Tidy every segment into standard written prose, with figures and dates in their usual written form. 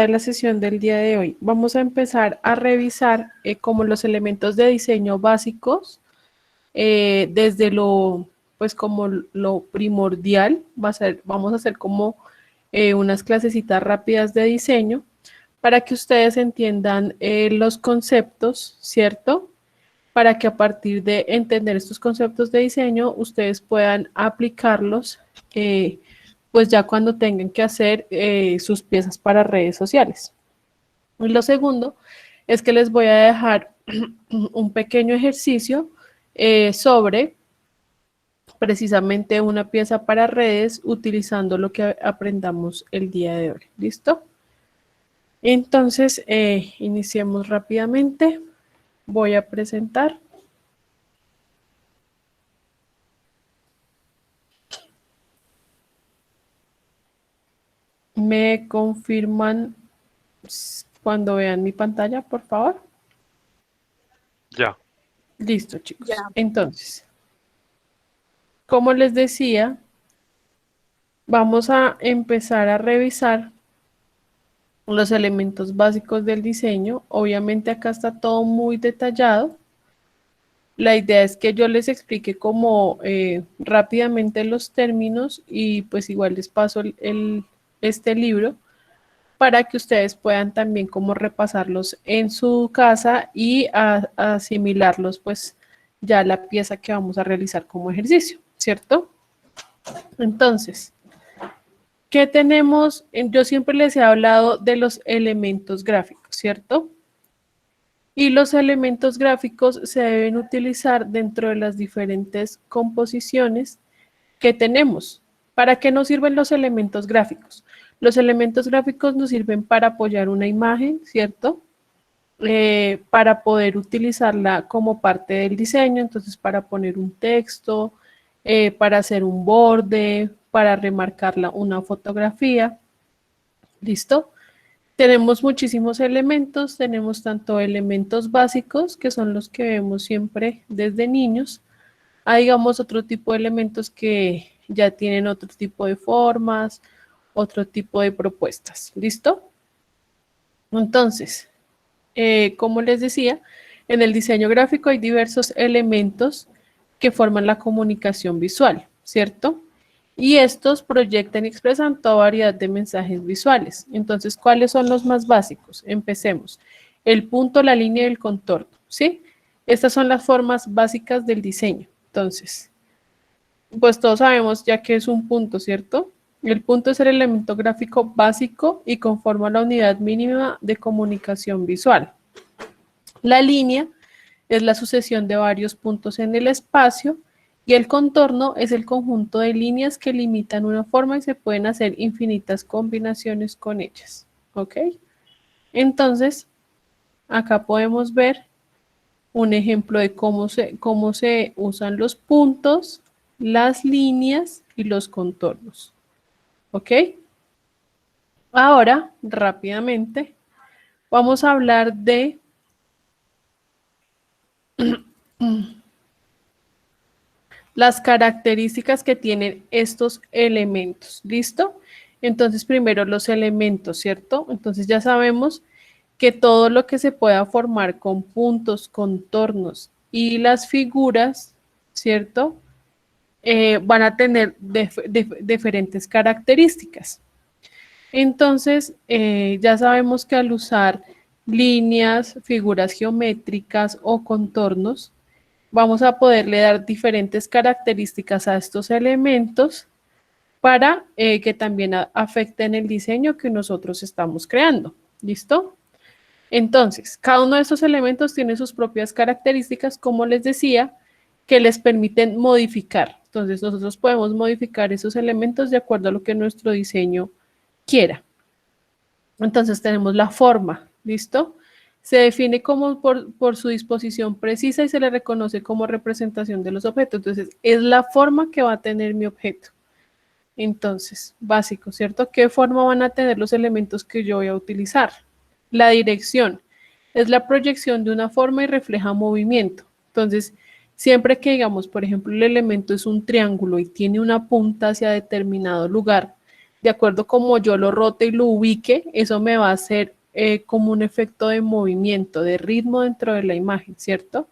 de la sesión del día de hoy. Vamos a empezar a revisar como los elementos de diseño básicos desde lo, pues como lo primordial. Vamos a hacer como unas clasecitas rápidas de diseño para que ustedes entiendan los conceptos, ¿cierto? Para que a partir de entender estos conceptos de diseño, ustedes puedan aplicarlos pues ya cuando tengan que hacer sus piezas para redes sociales. Y lo segundo es que les voy a dejar un pequeño ejercicio sobre precisamente una pieza para redes utilizando lo que aprendamos el día de hoy. ¿Listo? Entonces, iniciemos rápidamente. Voy a presentar. ¿Me confirman cuando vean mi pantalla, por favor? Ya. Listo, chicos. Ya. Entonces, como les decía, vamos a empezar a revisar los elementos básicos del diseño. Obviamente acá está todo muy detallado. La idea es que yo les explique como rápidamente los términos y pues igual les paso este libro para que ustedes puedan también como repasarlos en su casa y asimilarlos pues ya la pieza que vamos a realizar como ejercicio, ¿cierto? Entonces, ¿qué tenemos? Yo siempre les he hablado de los elementos gráficos, ¿cierto? Y los elementos gráficos se deben utilizar dentro de las diferentes composiciones que tenemos. ¿Para qué nos sirven los elementos gráficos? Los elementos gráficos nos sirven para apoyar una imagen, ¿cierto? Para poder utilizarla como parte del diseño, entonces para poner un texto, para hacer un borde, para remarcarla una fotografía. ¿Listo? Tenemos muchísimos elementos, tenemos tanto elementos básicos, que son los que vemos siempre desde niños, a digamos otro tipo de elementos que ya tienen otro tipo de formas, otro tipo de propuestas. ¿Listo? Entonces, como les decía, en el diseño gráfico hay diversos elementos que forman la comunicación visual, ¿cierto? Y estos proyectan y expresan toda variedad de mensajes visuales. Entonces, ¿cuáles son los más básicos? Empecemos. El punto, la línea y el contorno, ¿sí? Estas son las formas básicas del diseño. Entonces, pues todos sabemos ya que es un punto, ¿cierto? El punto es el elemento gráfico básico y conforma la unidad mínima de comunicación visual. La línea es la sucesión de varios puntos en el espacio y el contorno es el conjunto de líneas que limitan una forma y se pueden hacer infinitas combinaciones con ellas. ¿Ok? Entonces, acá podemos ver un ejemplo de cómo se usan los puntos, las líneas y los contornos. ¿Ok? Ahora, rápidamente, vamos a hablar de las características que tienen estos elementos. ¿Listo? Entonces, primero los elementos, ¿cierto? Entonces ya sabemos que todo lo que se pueda formar con puntos, contornos y las figuras, ¿cierto? Van a tener diferentes características. Entonces, ya sabemos que al usar líneas, figuras geométricas o contornos, vamos a poderle dar diferentes características a estos elementos para que también afecten el diseño que nosotros estamos creando. ¿Listo? Entonces, cada uno de estos elementos tiene sus propias características, como les decía, que les permiten modificar. Entonces, nosotros podemos modificar esos elementos de acuerdo a lo que nuestro diseño quiera. Entonces, tenemos la forma, ¿listo? Se define como por su disposición precisa y se le reconoce como representación de los objetos. Entonces, es la forma que va a tener mi objeto. Entonces, básico, ¿cierto? ¿Qué forma van a tener los elementos que yo voy a utilizar? La dirección es la proyección de una forma y refleja movimiento. Entonces, siempre que digamos, por ejemplo, el elemento es un triángulo y tiene una punta hacia determinado lugar, de acuerdo como yo lo rote y lo ubique, eso me va a hacer como un efecto de movimiento, de ritmo dentro de la imagen, ¿cierto?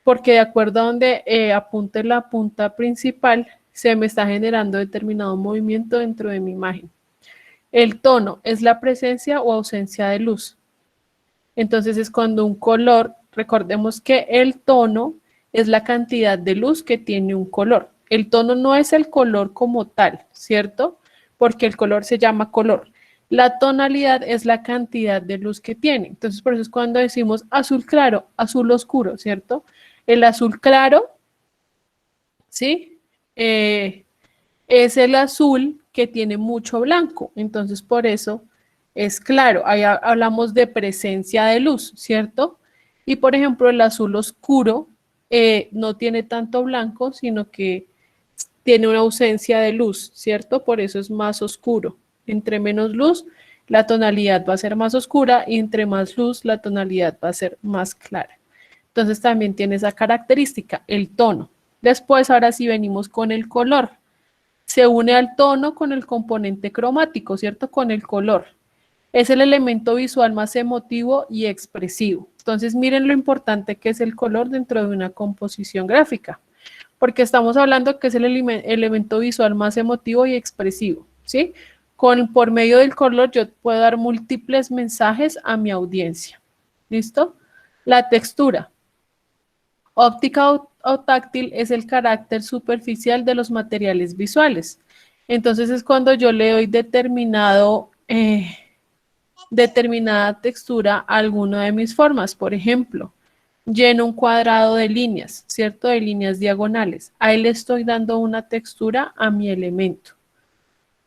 Porque de acuerdo a donde apunte la punta principal, se me está generando determinado movimiento dentro de mi imagen. El tono es la presencia o ausencia de luz. Entonces es cuando un color, recordemos que el tono es la cantidad de luz que tiene un color. El tono no es el color como tal, ¿cierto? Porque el color se llama color. La tonalidad es la cantidad de luz que tiene. Entonces por eso es cuando decimos azul claro, azul oscuro, ¿cierto? El azul claro, ¿sí? Es el azul que tiene mucho blanco. Entonces por eso es claro, ahí hablamos de presencia de luz, ¿cierto? Y por ejemplo, el azul oscuro no tiene tanto blanco, sino que tiene una ausencia de luz, ¿cierto? Por eso es más oscuro. Entre menos luz, la tonalidad va a ser más oscura y entre más luz, la tonalidad va a ser más clara. Entonces también tiene esa característica, el tono. Después, ahora sí venimos con el color. Se une al tono con el componente cromático, ¿cierto? Con el color. Es el elemento visual más emotivo y expresivo. Entonces, miren lo importante que es el color dentro de una composición gráfica, porque estamos hablando que es el elemento visual más emotivo y expresivo, ¿sí? Por medio del color yo puedo dar múltiples mensajes a mi audiencia. ¿Listo? La textura. Óptica o táctil es el carácter superficial de los materiales visuales. Entonces es cuando yo le doy determinada textura a alguna de mis formas. Por ejemplo, lleno un cuadrado de líneas, ¿cierto? De líneas diagonales. Ahí le estoy dando una textura a mi elemento.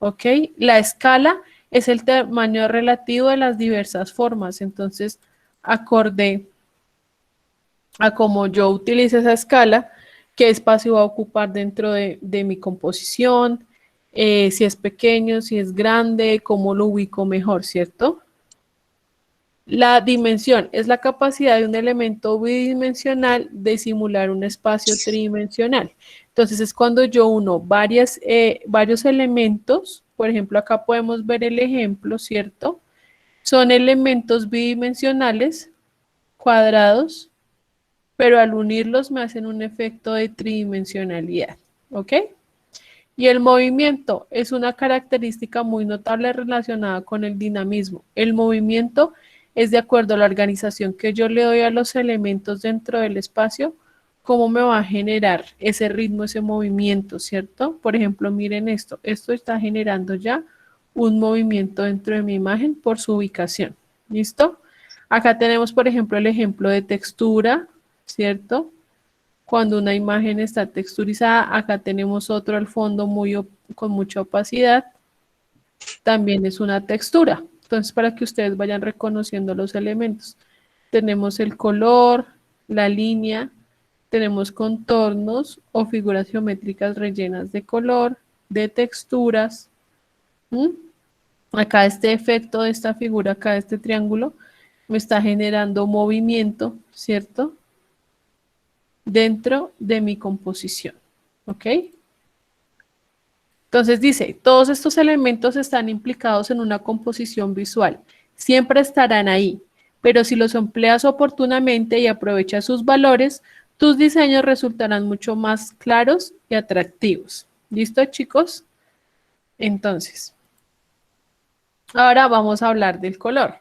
¿Ok? La escala es el tamaño relativo de las diversas formas. Entonces, acorde a cómo yo utilice esa escala, qué espacio va a ocupar dentro de mi composición, si es pequeño, si es grande, cómo lo ubico mejor, ¿cierto? La dimensión es la capacidad de un elemento bidimensional de simular un espacio tridimensional. Entonces es cuando yo uno varios elementos, por ejemplo acá podemos ver el ejemplo, ¿cierto? Son elementos bidimensionales, cuadrados, pero al unirlos me hacen un efecto de tridimensionalidad, ¿ok? Y el movimiento es una característica muy notable relacionada con el dinamismo. El movimiento es de acuerdo a la organización que yo le doy a los elementos dentro del espacio, cómo me va a generar ese ritmo, ese movimiento, ¿cierto? Por ejemplo, miren esto está generando ya un movimiento dentro de mi imagen por su ubicación, ¿listo? Acá tenemos, por ejemplo, el ejemplo de textura, ¿cierto? Cuando una imagen está texturizada, acá tenemos otro al fondo con mucha opacidad, también es una textura. Entonces, para que ustedes vayan reconociendo los elementos. Tenemos el color, la línea, tenemos contornos o figuras geométricas rellenas de color, de texturas. Acá este efecto de esta figura, acá este triángulo, me está generando movimiento, ¿cierto? Dentro de mi composición, ¿ok? Entonces dice, todos estos elementos están implicados en una composición visual, siempre estarán ahí, pero si los empleas oportunamente y aprovechas sus valores, tus diseños resultarán mucho más claros y atractivos. ¿Listo, chicos? Entonces, ahora vamos a hablar del color.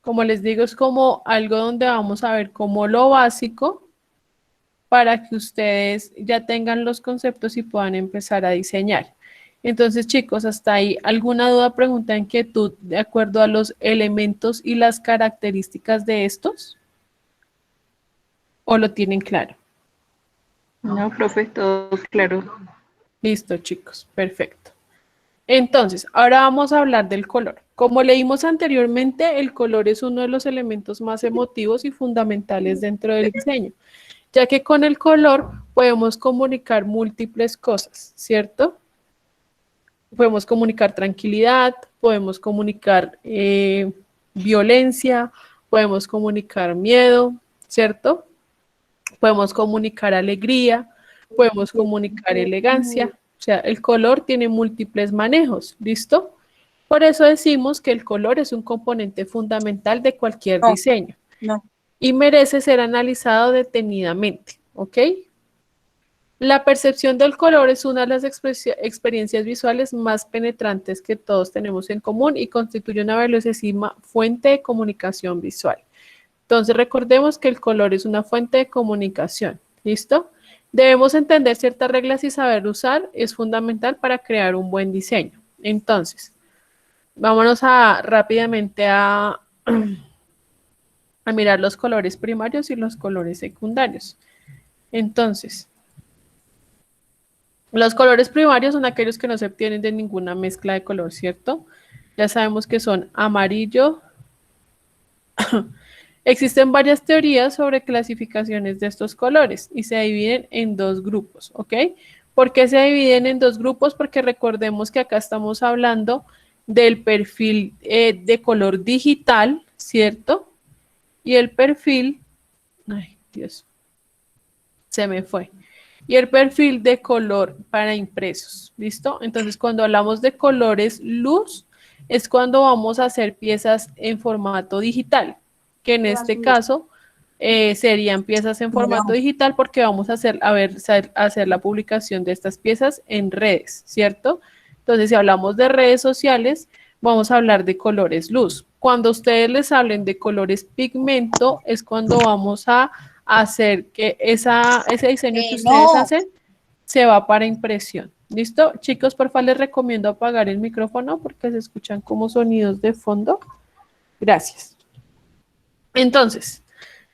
Como les digo, es como algo donde vamos a ver como lo básico, para que ustedes ya tengan los conceptos y puedan empezar a diseñar. Entonces, chicos, hasta ahí, ¿alguna duda, pregunta, inquietud de acuerdo a los elementos y las características de estos? ¿O lo tienen claro? No, profe, todo claro. Listo, chicos, perfecto. Entonces, ahora vamos a hablar del color. Como leímos anteriormente, el color es uno de los elementos más emotivos y fundamentales dentro del diseño, ya que con el color podemos comunicar múltiples cosas, ¿cierto? Podemos comunicar tranquilidad, podemos comunicar violencia, podemos comunicar miedo, ¿cierto? Podemos comunicar alegría, podemos comunicar elegancia, O sea, el color tiene múltiples manejos, ¿listo? Por eso decimos que el color es un componente fundamental de cualquier diseño No. y merece ser analizado detenidamente, ¿ok? La percepción del color es una de las experiencias visuales más penetrantes que todos tenemos en común y constituye una valiosísima fuente de comunicación visual. Entonces recordemos que el color es una fuente de comunicación, ¿listo? Debemos entender ciertas reglas y saber usar es fundamental para crear un buen diseño. Entonces, vámonos rápidamente a mirar los colores primarios y los colores secundarios. Entonces, los colores primarios son aquellos que no se obtienen de ninguna mezcla de color, ¿cierto? Ya sabemos que son amarillo. Existen varias teorías sobre clasificaciones de estos colores y se dividen en dos grupos, ¿ok? ¿Por qué se dividen en dos grupos? Porque recordemos que acá estamos hablando del perfil de color digital, ¿cierto? Y el perfil, ay Dios, se me fue. Y el perfil de color para impresos, ¿listo? Entonces, cuando hablamos de colores luz, es cuando vamos a hacer piezas en formato digital, que en este caso serían piezas en formato digital porque vamos a hacer la publicación de estas piezas en redes, ¿cierto? Entonces, si hablamos de redes sociales, vamos a hablar de colores luz. Cuando ustedes les hablen de colores pigmento, es cuando vamos a hacer que ese diseño que ustedes hacen se va para impresión. ¿Listo? Chicos, por favor, les recomiendo apagar el micrófono porque se escuchan como sonidos de fondo. Gracias. Entonces,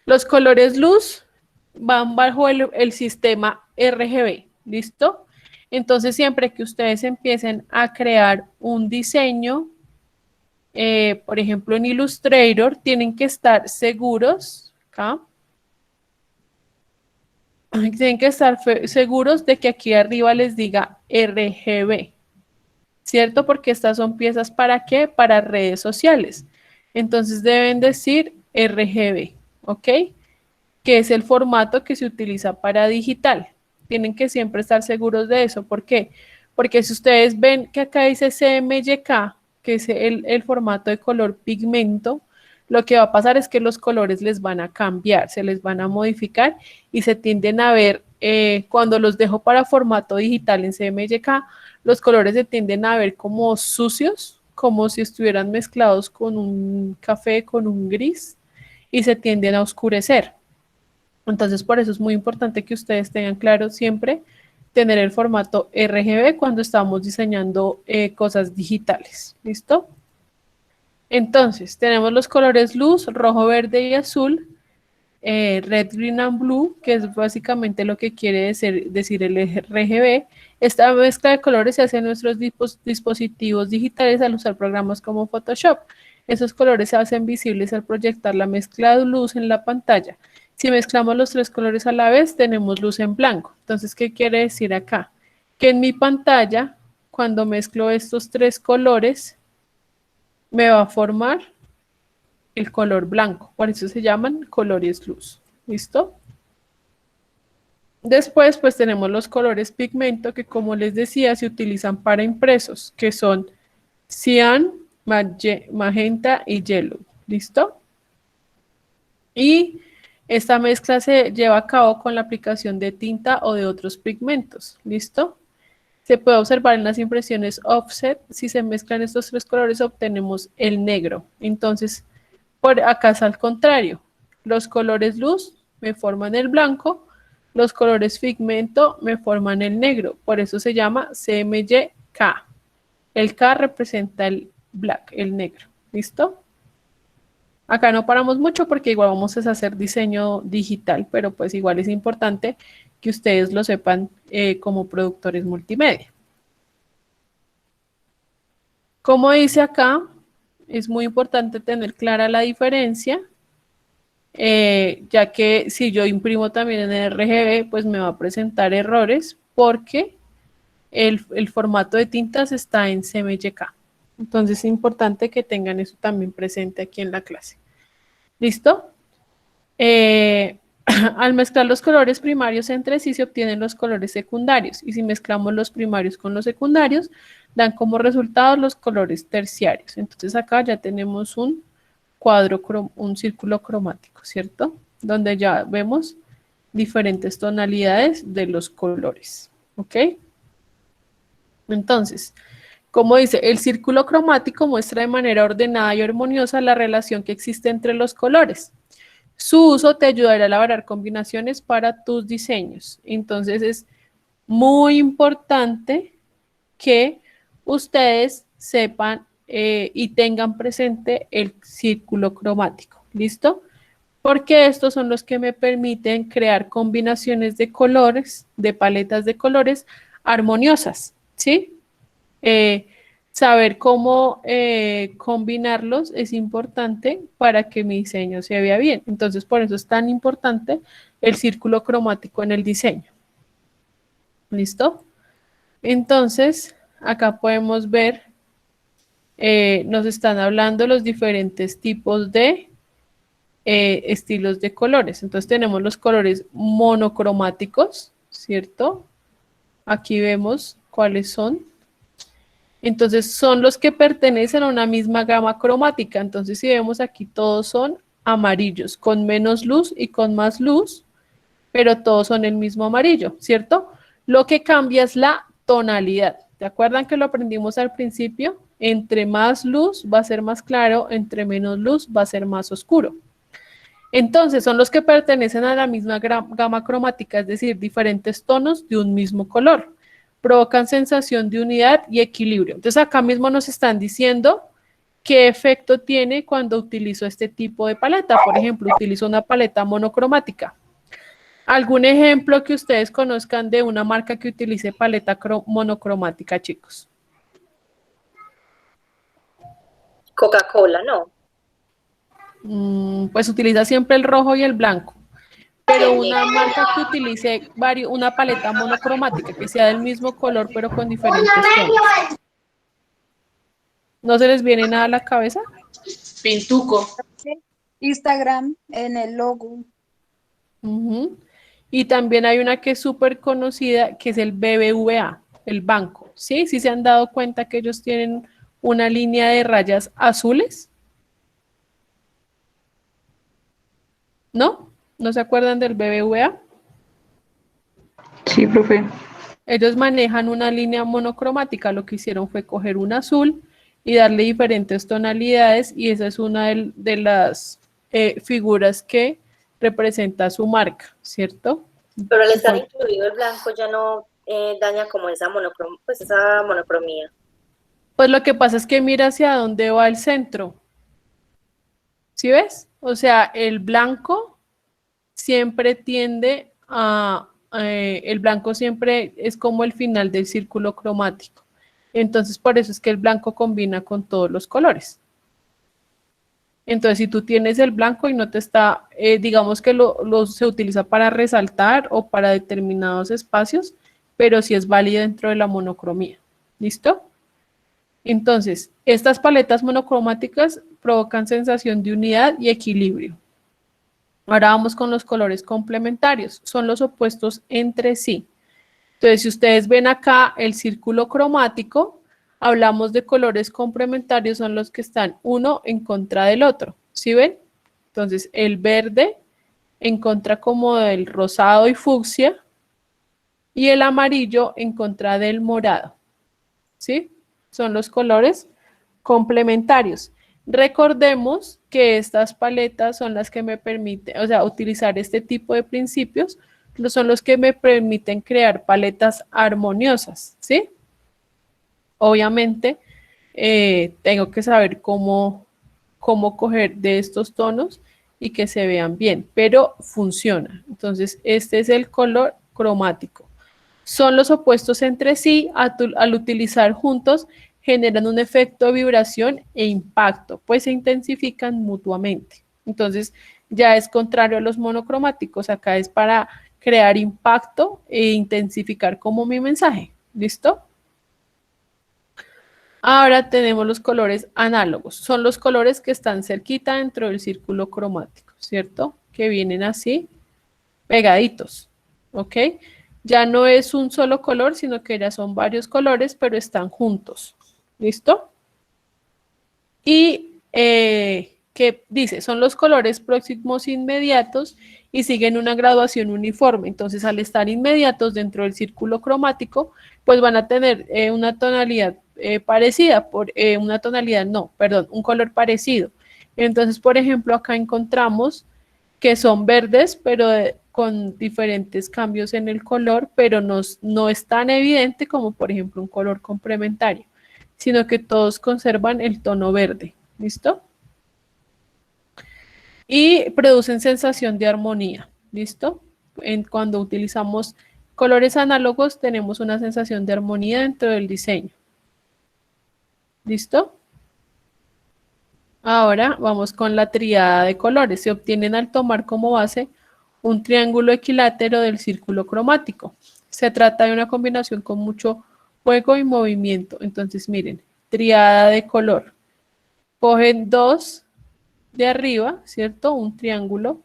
los colores luz van bajo el sistema RGB. ¿Listo? Entonces, siempre que ustedes empiecen a crear un diseño, por ejemplo, en Illustrator, tienen que estar seguros, acá, tienen que estar seguros de que aquí arriba les diga RGB, ¿cierto? Porque estas son piezas ¿para qué? Para redes sociales. Entonces deben decir RGB, ¿ok? Que es el formato que se utiliza para digital. Tienen que siempre estar seguros de eso. ¿Por qué? Porque si ustedes ven que acá dice CMYK, que es el formato de color pigmento, lo que va a pasar es que los colores les van a cambiar, se les van a modificar y se tienden a ver, cuando los dejo para formato digital en CMYK, los colores se tienden a ver como sucios, como si estuvieran mezclados con un café, con un gris, y se tienden a oscurecer. Entonces, por eso es muy importante que ustedes tengan claro siempre tener el formato RGB cuando estamos diseñando cosas digitales. ¿Listo? Entonces, tenemos los colores luz, rojo, verde y azul, red, green and blue, que es básicamente lo que quiere decir el RGB. Esta mezcla de colores se hace en nuestros dispositivos digitales al usar programas como Photoshop. Esos colores se hacen visibles al proyectar la mezcla de luz en la pantalla. Si mezclamos los tres colores a la vez, tenemos luz en blanco. Entonces, ¿qué quiere decir acá? Que en mi pantalla, cuando mezclo estos tres colores, me va a formar el color blanco. Por eso se llaman colores luz. ¿Listo? Después, pues tenemos los colores pigmento que, como les decía, se utilizan para impresos, que son cian, magenta y yellow. ¿Listo? Y esta mezcla se lleva a cabo con la aplicación de tinta o de otros pigmentos. ¿Listo? Se puede observar en las impresiones offset, si se mezclan estos tres colores obtenemos el negro. Entonces, por acá es al contrario. Los colores luz me forman el blanco, los colores pigmento me forman el negro. Por eso se llama CMYK. El K representa el black, el negro. ¿Listo? Acá no paramos mucho porque igual vamos a hacer diseño digital, pero pues igual es importante que ustedes lo sepan como productores multimedia. Como dice acá, es muy importante tener clara la diferencia, ya que si yo imprimo también en RGB, pues me va a presentar errores porque el formato de tintas está en CMYK. Entonces es importante que tengan eso también presente aquí en la clase. ¿Listo? Al mezclar los colores primarios entre sí se obtienen los colores secundarios y si mezclamos los primarios con los secundarios dan como resultado los colores terciarios. Entonces acá ya tenemos un un círculo cromático, ¿cierto? Donde ya vemos diferentes tonalidades de los colores, ¿ok? Entonces, como dice, el círculo cromático muestra de manera ordenada y armoniosa la relación que existe entre los colores. Su uso te ayudará a elaborar combinaciones para tus diseños. Entonces es muy importante que ustedes sepan y tengan presente el círculo cromático. ¿Listo? Porque estos son los que me permiten crear combinaciones de colores, de paletas de colores armoniosas. ¿Sí? Saber cómo combinarlos es importante para que mi diseño se vea bien. Entonces, por eso es tan importante el círculo cromático en el diseño. ¿Listo? Entonces, acá podemos ver, nos están hablando los diferentes tipos de estilos de colores. Entonces, tenemos los colores monocromáticos, ¿cierto? Aquí vemos cuáles son. Entonces son los que pertenecen a una misma gama cromática. Entonces si vemos aquí todos son amarillos, con menos luz y con más luz, pero todos son el mismo amarillo, ¿cierto? Lo que cambia es la tonalidad. ¿Te acuerdan que lo aprendimos al principio? Entre más luz va a ser más claro, entre menos luz va a ser más oscuro. Entonces son los que pertenecen a la misma gama cromática, es decir, diferentes tonos de un mismo color. Provocan sensación de unidad y equilibrio. Entonces acá mismo nos están diciendo qué efecto tiene cuando utilizo este tipo de paleta. Por ejemplo, utilizo una paleta monocromática. ¿Algún ejemplo que ustedes conozcan de una marca que utilice paleta monocromática, chicos? Coca-Cola, no. Pues utiliza siempre el rojo y el blanco. Pero una marca que utilice una paleta monocromática, que sea del mismo color, pero con diferentes tonos. ¿No se les viene nada a la cabeza? Pintuco. Instagram en el logo. Y también hay una que es súper conocida, que es el BBVA, el banco. ¿Sí? ¿Sí se han dado cuenta que ellos tienen una línea de rayas azules? ¿No? ¿No se acuerdan del BBVA? Sí, profe. Ellos manejan una línea monocromática, lo que hicieron fue coger un azul y darle diferentes tonalidades y esa es una de las figuras que representa su marca, ¿cierto? Pero al estar incluido el blanco ya no daña como esa monocromía. Pues lo que pasa es que mira hacia dónde va el centro. ¿Sí ves? O sea, el blanco siempre tiende el blanco siempre es como el final del círculo cromático. Entonces, por eso es que el blanco combina con todos los colores. Entonces, si tú tienes el blanco y no te está, digamos que se utiliza para resaltar o para determinados espacios, pero sí es válido dentro de la monocromía. ¿Listo? Entonces, estas paletas monocromáticas provocan sensación de unidad y equilibrio. Ahora vamos con los colores complementarios. Son los opuestos entre sí. Entonces, si ustedes ven acá el círculo cromático, hablamos de colores complementarios, son los que están uno en contra del otro. ¿Sí ven? Entonces, el verde en contra como del rosado y fucsia y el amarillo en contra del morado. ¿Sí? Son los colores complementarios. Recordemos que estas paletas son las que me permiten, o sea, utilizar este tipo de principios, son los que me permiten crear paletas armoniosas, ¿sí? Obviamente, tengo que saber cómo coger de estos tonos y que se vean bien, pero funciona. Entonces, este es el color cromático. Son los opuestos entre sí, al utilizar juntos, generan un efecto de vibración e impacto, pues se intensifican mutuamente. Entonces, ya es contrario a los monocromáticos, acá es para crear impacto e intensificar como mi mensaje. ¿Listo? Ahora tenemos los colores análogos. Son los colores que están cerquita dentro del círculo cromático, ¿cierto? Que vienen así pegaditos, ¿ok? Ya no es un solo color, sino que ya son varios colores, pero están juntos, ¿listo? Y que dice, son los colores próximos inmediatos y siguen una graduación uniforme. Entonces, al estar inmediatos dentro del círculo cromático, pues van a tener una tonalidad parecida, un color parecido. Entonces, por ejemplo, acá encontramos que son verdes, pero con diferentes cambios en el color, pero no es tan evidente como, por ejemplo, un color complementario, sino que todos conservan el tono verde. ¿Listo? Y producen sensación de armonía. ¿Listo? Cuando utilizamos colores análogos, tenemos una sensación de armonía dentro del diseño. ¿Listo? Ahora vamos con la tríada de colores. Se obtienen al tomar como base un triángulo equilátero del círculo cromático. Se trata de una combinación con mucho juego y movimiento. Entonces, miren, tríada de color. Cogen dos de arriba, ¿cierto? Un triángulo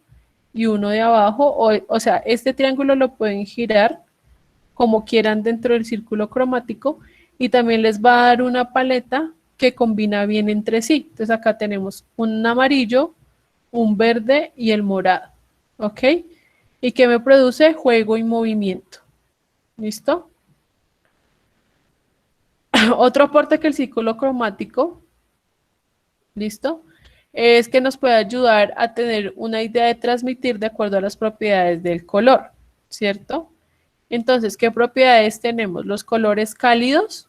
y uno de abajo. O sea, este triángulo lo pueden girar como quieran dentro del círculo cromático y también les va a dar una paleta que combina bien entre sí. Entonces acá tenemos un amarillo, un verde y el morado, ¿ok? Y que me produce juego y movimiento. ¿Listo? Otro aporte que el círculo cromático, ¿listo? Es que nos puede ayudar a tener una idea de transmitir de acuerdo a las propiedades del color, ¿cierto? Entonces, ¿qué propiedades tenemos? Los colores cálidos,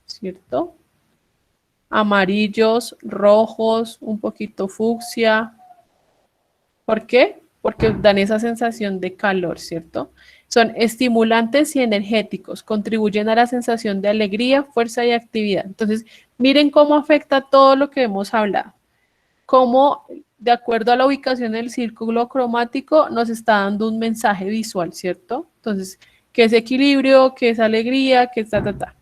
¿cierto? Amarillos, rojos, un poquito fucsia. ¿Por qué? Porque dan esa sensación de calor, ¿cierto? Son estimulantes y energéticos, contribuyen a la sensación de alegría, fuerza y actividad. Entonces, miren cómo afecta todo lo que hemos hablado. Cómo, de acuerdo a la ubicación del círculo cromático, nos está dando un mensaje visual, ¿cierto? Entonces, ¿qué es equilibrio? ¿Qué es alegría? ¿Qué es ta?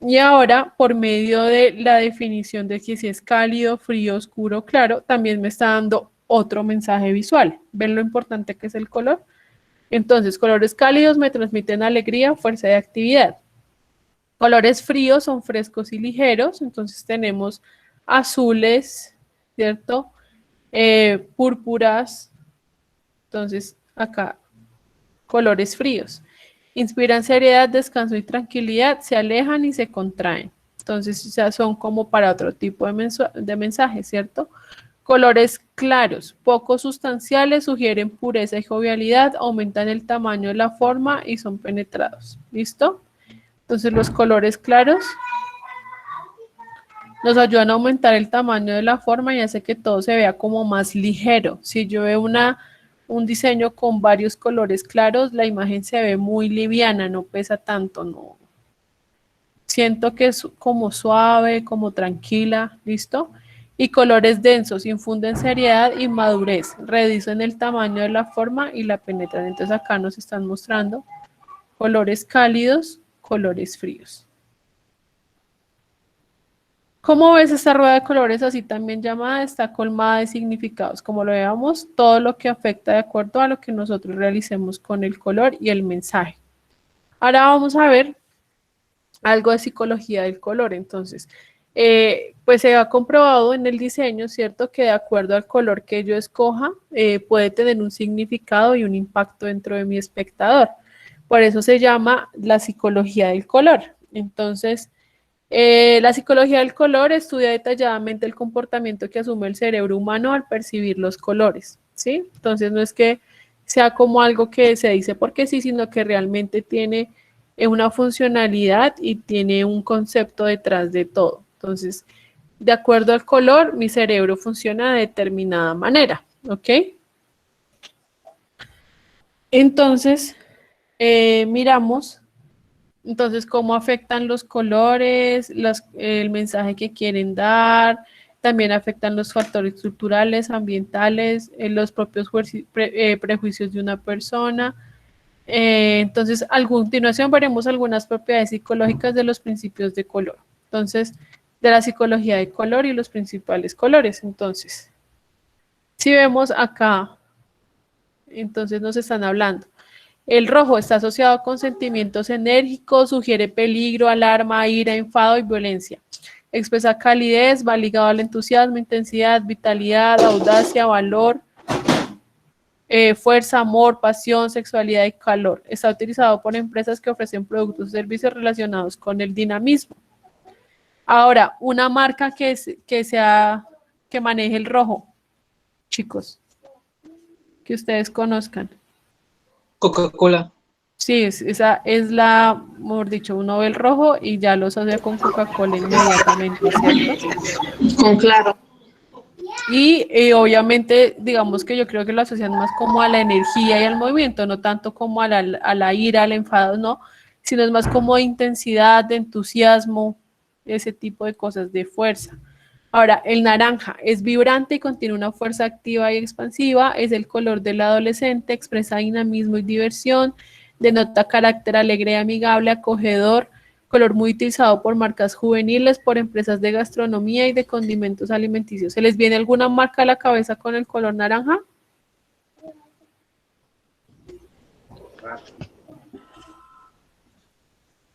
Y ahora, por medio de la definición de que si es cálido, frío, oscuro, claro, también me está dando otro mensaje visual. ¿Ven lo importante que es el color? Entonces, colores cálidos me transmiten alegría, fuerza y actividad. Colores fríos son frescos y ligeros, entonces tenemos azules, ¿cierto? Púrpuras, entonces acá, colores fríos. Inspiran seriedad, descanso y tranquilidad, se alejan y se contraen. Entonces, ya son como para otro tipo de mensaje, ¿cierto? Colores claros, poco sustanciales, sugieren pureza y jovialidad, aumentan el tamaño de la forma y son penetrados. ¿Listo? Entonces, los colores claros nos ayudan a aumentar el tamaño de la forma y hace que todo se vea como más ligero. Si yo veo un diseño con varios colores claros, la imagen se ve muy liviana, no pesa tanto, no. Siento que es como suave, como tranquila, ¿listo? Y colores densos, infunden seriedad y madurez, reducen el tamaño de la forma y la penetran. Entonces acá nos están mostrando colores cálidos, colores fríos. ¿Cómo ves esta rueda de colores así también llamada? Está colmada de significados. Como lo veamos, todo lo que afecta de acuerdo a lo que nosotros realicemos con el color y el mensaje. Ahora vamos a ver algo de psicología del color. Entonces, pues se ha comprobado en el diseño, ¿cierto? Que de acuerdo al color que yo escoja, puede tener un significado y un impacto dentro de mi espectador. Por eso se llama la psicología del color. Entonces, la psicología del color estudia detalladamente el comportamiento que asume el cerebro humano al percibir los colores, ¿sí? Entonces no es que sea como algo que se dice porque sí, sino que realmente tiene una funcionalidad y tiene un concepto detrás de todo. Entonces, de acuerdo al color, mi cerebro funciona de determinada manera, ¿ok? Entonces, miramos. Entonces, ¿cómo afectan los colores, el mensaje que quieren dar? También afectan los factores estructurales, ambientales, los propios prejuicios de una persona. Entonces, a continuación veremos algunas propiedades psicológicas de los principios de color. Entonces, de la psicología de color y los principales colores. Entonces, si vemos acá Entonces nos están hablando. El rojo está asociado con sentimientos enérgicos, sugiere peligro, alarma, ira, enfado y violencia. Expresa calidez, va ligado al entusiasmo, intensidad, vitalidad, audacia, valor, fuerza, amor, pasión, sexualidad y calor. Está utilizado por empresas que ofrecen productos o servicios relacionados con el dinamismo. Ahora, una marca que maneje el rojo, chicos, que ustedes conozcan. Coca-Cola. Sí, esa es la, mejor dicho, uno ve el rojo y ya lo asocia con Coca-Cola inmediatamente, ¿cierto? Con claro. Y obviamente, digamos que yo creo que lo asocian más como a la energía y al movimiento, no tanto como a la ira, al enfado, no, sino es más como de intensidad, de entusiasmo, ese tipo de cosas, de fuerza. Ahora, el naranja es vibrante y contiene una fuerza activa y expansiva, es el color del adolescente, expresa dinamismo y diversión, denota carácter alegre y amigable, acogedor, color muy utilizado por marcas juveniles, por empresas de gastronomía y de condimentos alimenticios. ¿Se les viene alguna marca a la cabeza con el color naranja?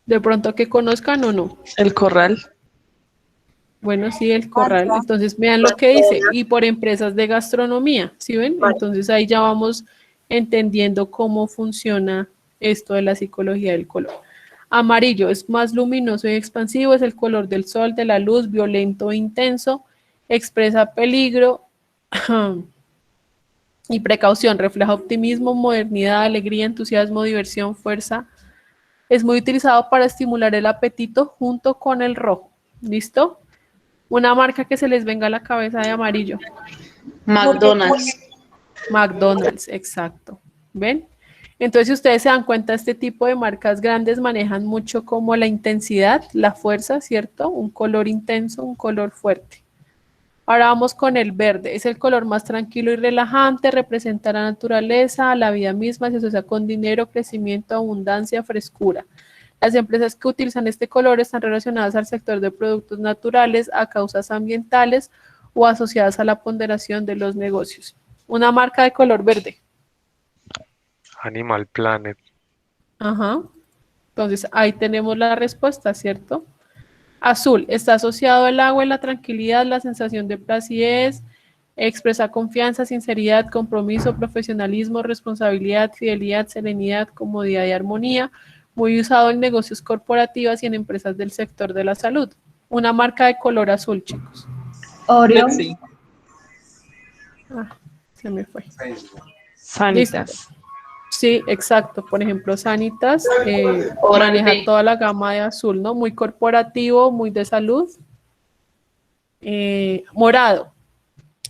De pronto que conozcan o no. El Corral. Bueno, sí, el Corral. Entonces, vean lo que dice. Y por empresas de gastronomía, ¿sí ven? Entonces, ahí ya vamos entendiendo cómo funciona esto de la psicología del color. Amarillo es más luminoso y expansivo, es el color del sol, de la luz, violento e intenso, expresa peligro y precaución, refleja optimismo, modernidad, alegría, entusiasmo, diversión, fuerza. Es muy utilizado para estimular el apetito junto con el rojo. ¿Listo? Una marca que se les venga a la cabeza de amarillo. McDonald's. McDonald's, exacto. ¿Ven? Entonces, si ustedes se dan cuenta, este tipo de marcas grandes manejan mucho como la intensidad, la fuerza, ¿cierto? Un color intenso, un color fuerte. Ahora vamos con el verde. Es el color más tranquilo y relajante, representa la naturaleza, la vida misma, se asocia con dinero, crecimiento, abundancia, frescura. Las empresas que utilizan este color están relacionadas al sector de productos naturales, a causas ambientales o asociadas a la ponderación de los negocios. Una marca de color verde. Animal Planet. Ajá. Entonces, ahí tenemos la respuesta, ¿cierto? Azul, está asociado al agua y la tranquilidad, la sensación de placidez, expresa confianza, sinceridad, compromiso, profesionalismo, responsabilidad, fidelidad, serenidad, comodidad y armonía, muy usado en negocios corporativos y en empresas del sector de la salud. Una marca de color azul, chicos. Oreo. Pepsi. Ah, se me fue. Sanitas. Sí, exacto. Por ejemplo, Sanitas maneja toda la gama de azul, ¿no? Muy corporativo, muy de salud. Morado.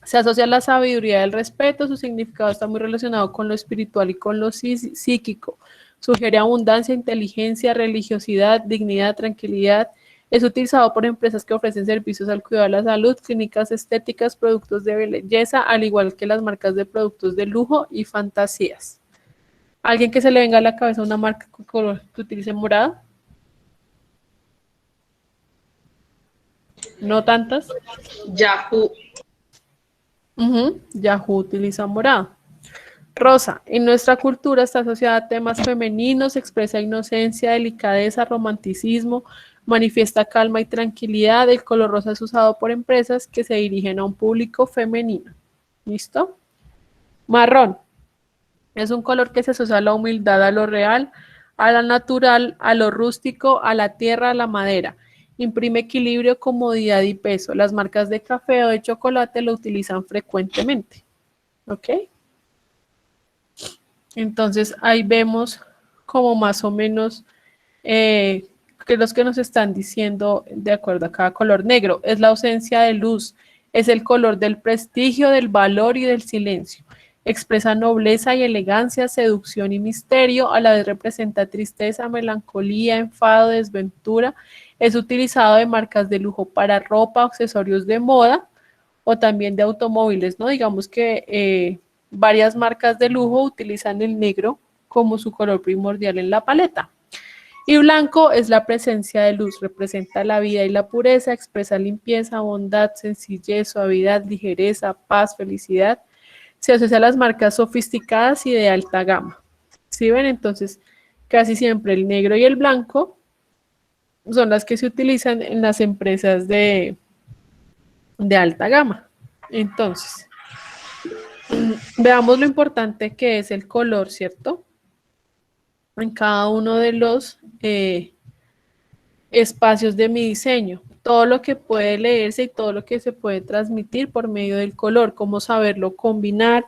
Se asocia a la sabiduría del respeto, su significado está muy relacionado con lo espiritual y con lo psíquico. Sugiere abundancia, inteligencia, religiosidad, dignidad, tranquilidad. Es utilizado por empresas que ofrecen servicios al cuidado de la salud, clínicas estéticas, productos de belleza, al igual que las marcas de productos de lujo y fantasías. ¿Alguien que se le venga a la cabeza una marca con color que utilice morado? ¿No tantas? Yahoo. Yahoo utiliza morado. Rosa, en nuestra cultura está asociada a temas femeninos, expresa inocencia, delicadeza, romanticismo, manifiesta calma y tranquilidad. El color rosa es usado por empresas que se dirigen a un público femenino. ¿Listo? Marrón. Es un color que se asocia a la humildad, a lo real, a la natural, a lo rústico, a la tierra, a la madera. Imprime equilibrio, comodidad y peso. Las marcas de café o de chocolate lo utilizan frecuentemente. ¿Ok? Entonces ahí vemos como más o menos que los que nos están diciendo de acuerdo a cada color. Negro es la ausencia de luz, es el color del prestigio, del valor y del silencio. Expresa nobleza y elegancia, seducción y misterio, a la vez representa tristeza, melancolía, enfado, desventura. Es utilizado de marcas de lujo para ropa, accesorios de moda o también de automóviles, ¿no? Digamos que varias marcas de lujo utilizan el negro como su color primordial en la paleta. Y blanco es la presencia de luz, representa la vida y la pureza, expresa limpieza, bondad, sencillez, suavidad, ligereza, paz, felicidad. se asocia a las marcas sofisticadas y de alta gama. ¿Sí ven? Entonces, casi siempre el negro y el blanco son las que se utilizan en las empresas de alta gama. Entonces, veamos lo importante que es el color, ¿cierto? En cada uno de los espacios de mi diseño. Todo lo que puede leerse y todo lo que se puede transmitir por medio del color, cómo saberlo combinar,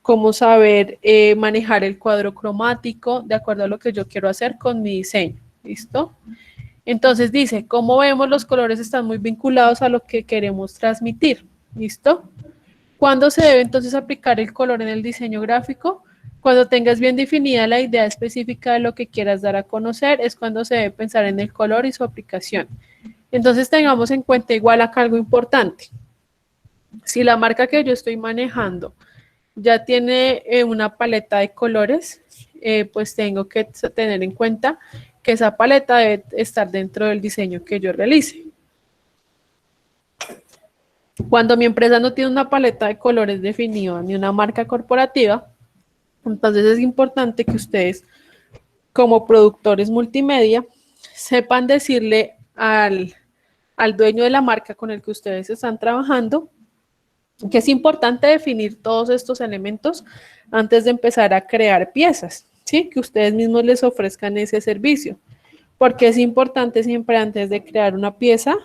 cómo saber manejar el cuadro cromático de acuerdo a lo que yo quiero hacer con mi diseño. ¿Listo? Entonces dice, como vemos, los colores están muy vinculados a lo que queremos transmitir. ¿Listo? ¿Cuándo se debe entonces aplicar el color en el diseño gráfico? Cuando tengas bien definida la idea específica de lo que quieras dar a conocer, es cuando se debe pensar en el color y su aplicación. Entonces tengamos en cuenta igual acá algo importante. Si la marca que yo estoy manejando ya tiene una paleta de colores, pues tengo que tener en cuenta que esa paleta debe estar dentro del diseño que yo realice. Cuando mi empresa no tiene una paleta de colores definida ni una marca corporativa, entonces es importante que ustedes, como productores multimedia, sepan decirle al dueño de la marca con el que ustedes están trabajando que es importante definir todos estos elementos antes de empezar a crear piezas, ¿sí? Que ustedes mismos les ofrezcan ese servicio, porque es importante siempre antes de crear una pieza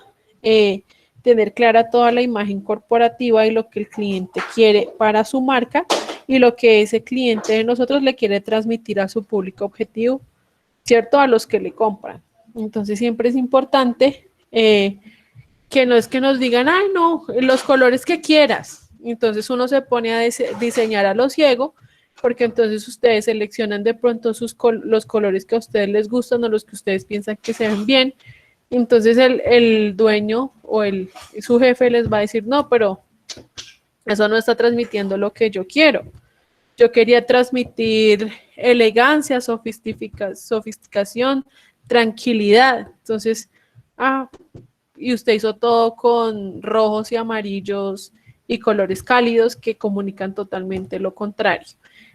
tener clara toda la imagen corporativa y lo que el cliente quiere para su marca y lo que ese cliente de nosotros le quiere transmitir a su público objetivo, ¿cierto? A los que le compran. Entonces siempre es importante que no es que nos digan, ay no, los colores que quieras. Entonces uno se pone a diseñar a lo ciego, porque entonces ustedes seleccionan de pronto los colores que a ustedes les gustan o los que ustedes piensan que se ven bien. Entonces el dueño o su jefe les va a decir, no, pero eso no está transmitiendo lo que yo quiero. Yo quería transmitir elegancia, sofisticación, tranquilidad. Entonces, y usted hizo todo con rojos y amarillos y colores cálidos que comunican totalmente lo contrario.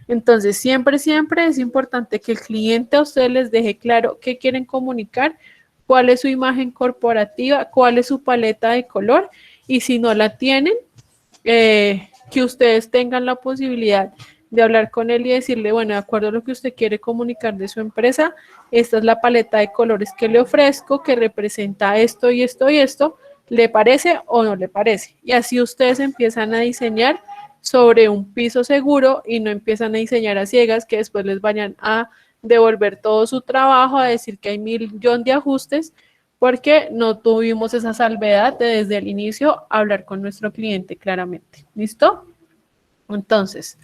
Entonces, siempre es importante que el cliente a ustedes les deje claro qué quieren comunicar, cuál es su imagen corporativa, cuál es su paleta de color, y si no la tienen, que ustedes tengan la posibilidad de hablar con él y decirle, bueno, de acuerdo a lo que usted quiere comunicar de su empresa, esta es la paleta de colores que le ofrezco, que representa esto y esto y esto, ¿le parece o no le parece? Y así ustedes empiezan a diseñar sobre un piso seguro y no empiezan a diseñar a ciegas que después les vayan a devolver todo su trabajo, a decir que hay 1.000.000 de ajustes, porque no tuvimos esa salvedad de desde el inicio hablar con nuestro cliente claramente. ¿Listo? Entonces,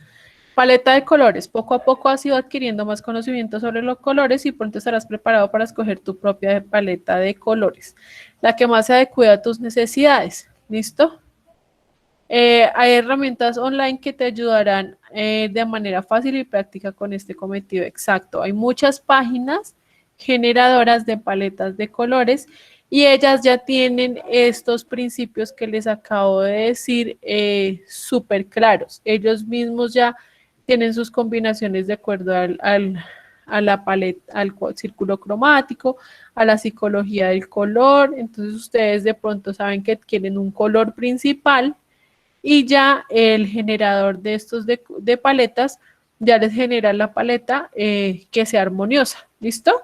paleta de colores. Poco a poco has ido adquiriendo más conocimiento sobre los colores y pronto estarás preparado para escoger tu propia paleta de colores, la que más se adecue a tus necesidades. ¿Listo? Hay herramientas online que te ayudarán de manera fácil y práctica con este cometido exacto. Hay muchas páginas generadoras de paletas de colores y ellas ya tienen estos principios que les acabo de decir súper claros. Ellos mismos ya tienen sus combinaciones de acuerdo a la paleta, al círculo cromático, a la psicología del color. Entonces ustedes de pronto saben que quieren un color principal y ya el generador de estos de paletas ya les genera la paleta que sea armoniosa. ¿Listo?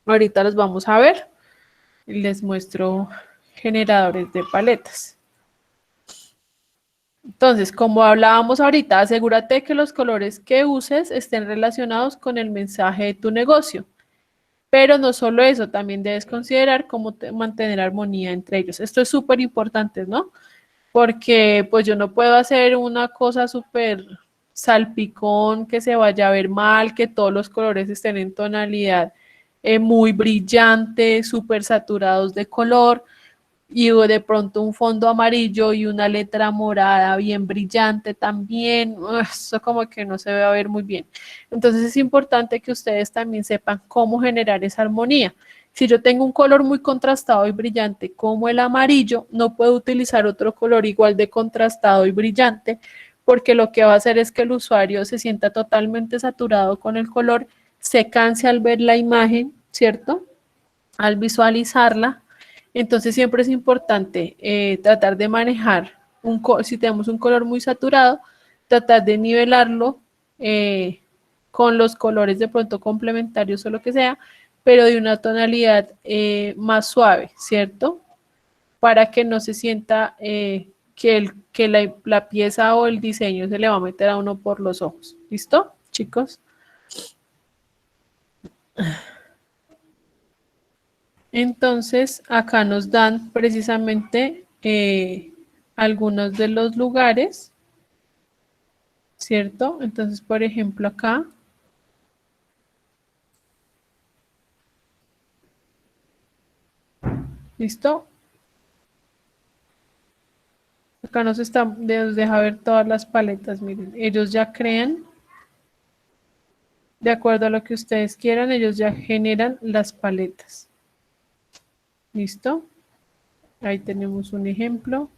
Ahorita los vamos a ver. Les muestro generadores de paletas. Entonces, como hablábamos ahorita, asegúrate que los colores que uses estén relacionados con el mensaje de tu negocio. Pero no solo eso, también debes considerar cómo mantener armonía entre ellos. Esto es súper importante, ¿no? Porque pues yo no puedo hacer una cosa súper salpicón, que se vaya a ver mal, que todos los colores estén en tonalidad muy brillante, súper saturados de color, y de pronto un fondo amarillo y una letra morada bien brillante también, eso como que no se va a ver muy bien. Entonces es importante que ustedes también sepan cómo generar esa armonía. Si yo tengo un color muy contrastado y brillante como el amarillo, no puedo utilizar otro color igual de contrastado y brillante porque lo que va a hacer es que el usuario se sienta totalmente saturado con el color, se canse al ver la imagen, ¿cierto? Al visualizarla. Entonces siempre es importante tratar de manejar, si tenemos un color muy saturado, tratar de nivelarlo con los colores de pronto complementarios o lo que sea, pero de una tonalidad más suave, ¿cierto? Para que no se sienta que la pieza o el diseño se le va a meter a uno por los ojos. ¿Listo, chicos? Entonces, acá nos dan precisamente algunos de los lugares, ¿cierto? Entonces, por ejemplo, acá. ¿Listo? Acá nos deja ver todas las paletas, miren. Ellos ya crean, de acuerdo a lo que ustedes quieran, ellos ya generan las paletas. ¿Listo? Ahí tenemos un ejemplo.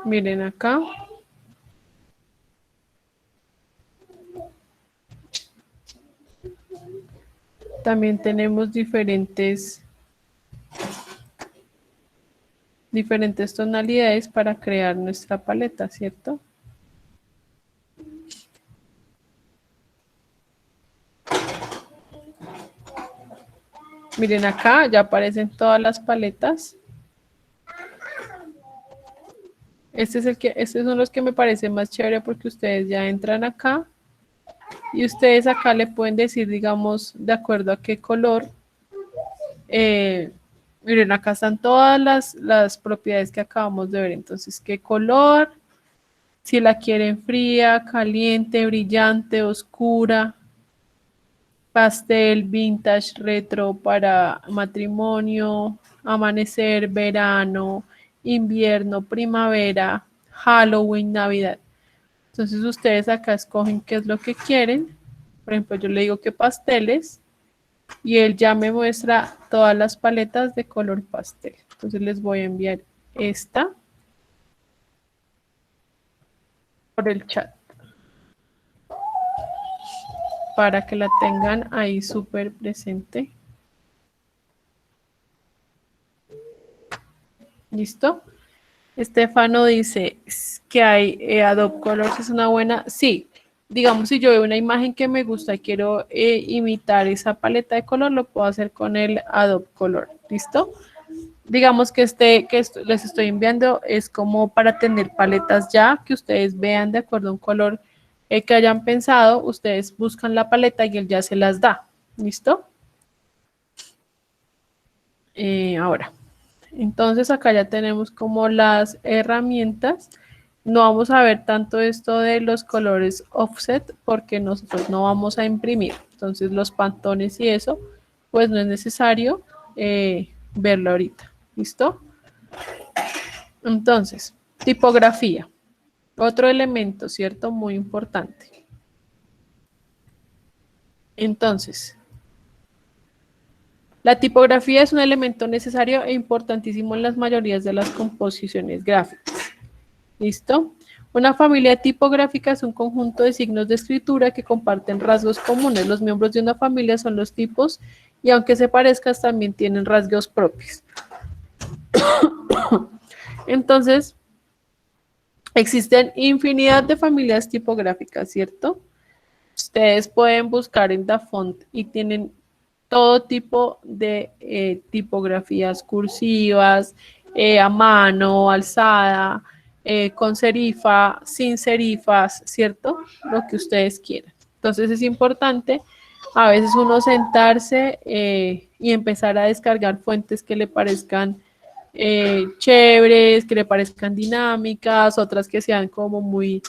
Miren acá. También tenemos diferentes tonalidades para crear nuestra paleta, ¿cierto? Miren acá, ya aparecen todas las paletas. Estos son los que me parecen más chévere porque ustedes ya entran acá y ustedes acá le pueden decir, digamos, de acuerdo a qué color. Miren, acá están todas las propiedades que acabamos de ver. Entonces, qué color, si la quieren fría, caliente, brillante, oscura, pastel, vintage, retro para matrimonio, amanecer, verano, invierno, primavera, Halloween, Navidad. Entonces ustedes acá escogen qué es lo que quieren. Por ejemplo, yo le digo que pasteles y él ya me muestra todas las paletas de color pastel. Entonces les voy a enviar esta por el chat para que la tengan ahí súper presente. ¿Listo? Estefano dice que hay Adobe Colors, es una buena. Sí, digamos, si yo veo una imagen que me gusta y quiero imitar esa paleta de color, lo puedo hacer con el Adobe Color. ¿Listo? Digamos que les estoy enviando es como para tener paletas ya que ustedes vean de acuerdo a un color que hayan pensado. Ustedes buscan la paleta y él ya se las da. ¿Listo? Ahora. Entonces acá ya tenemos como las herramientas. No vamos a ver tanto esto de los colores offset porque nosotros no vamos a imprimir. Entonces los pantones y eso, pues no es necesario verlo ahorita. ¿Listo? Entonces, tipografía. Otro elemento, ¿cierto? Muy importante. Entonces, la tipografía es un elemento necesario e importantísimo en las mayorías de las composiciones gráficas. ¿Listo? Una familia tipográfica es un conjunto de signos de escritura que comparten rasgos comunes. Los miembros de una familia son los tipos y aunque se parezcan también tienen rasgos propios. Entonces, existen infinidad de familias tipográficas, ¿cierto? Ustedes pueden buscar en DaFont y tienen todo tipo de tipografías cursivas, a mano, alzada, con serifa, sin serifas, ¿cierto? Lo que ustedes quieran. Entonces es importante a veces uno sentarse y empezar a descargar fuentes que le parezcan chéveres, que le parezcan dinámicas, otras que sean como muy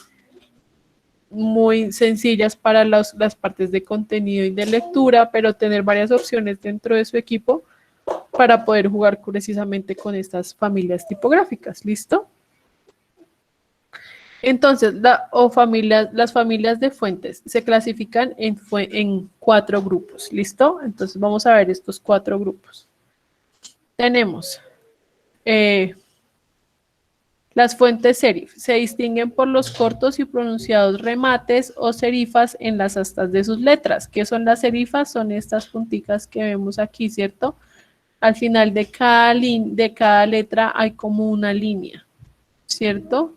sencillas para las partes de contenido y de lectura, pero tener varias opciones dentro de su equipo para poder jugar precisamente con estas familias tipográficas. ¿Listo? Entonces, las familias de fuentes se clasifican en 4 grupos. ¿Listo? Entonces vamos a ver estos 4 grupos. tenemos las fuentes serif. Se distinguen por los cortos y pronunciados remates o serifas en las astas de sus letras. ¿Qué son las serifas? Son estas punticas que vemos aquí, ¿cierto? Al final de cada letra hay como una línea, ¿cierto?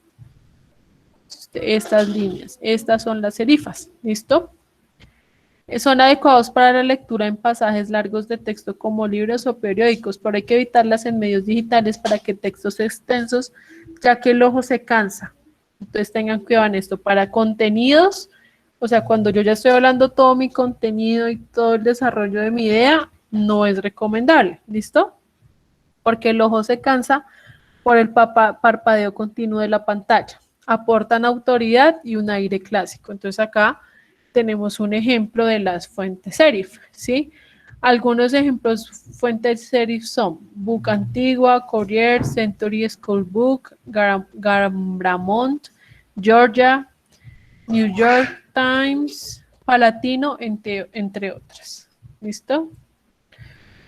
Estas líneas, estas son las serifas, ¿listo? Son adecuados para la lectura en pasajes largos de texto como libros o periódicos, pero hay que evitarlas en medios digitales para que textos extensos, ya que el ojo se cansa. Entonces tengan cuidado en esto. Para contenidos, o sea, cuando yo ya estoy hablando todo mi contenido y todo el desarrollo de mi idea, no es recomendable, ¿listo? Porque el ojo se cansa por el parpadeo continuo de la pantalla. Aportan autoridad y un aire clásico. Entonces acá tenemos un ejemplo de las fuentes serif, ¿sí? Algunos ejemplos fuentes serif son Book Antigua, Courier, Century School Book, Garamond, Georgia, New York Times, Palatino, entre otras. ¿Listo?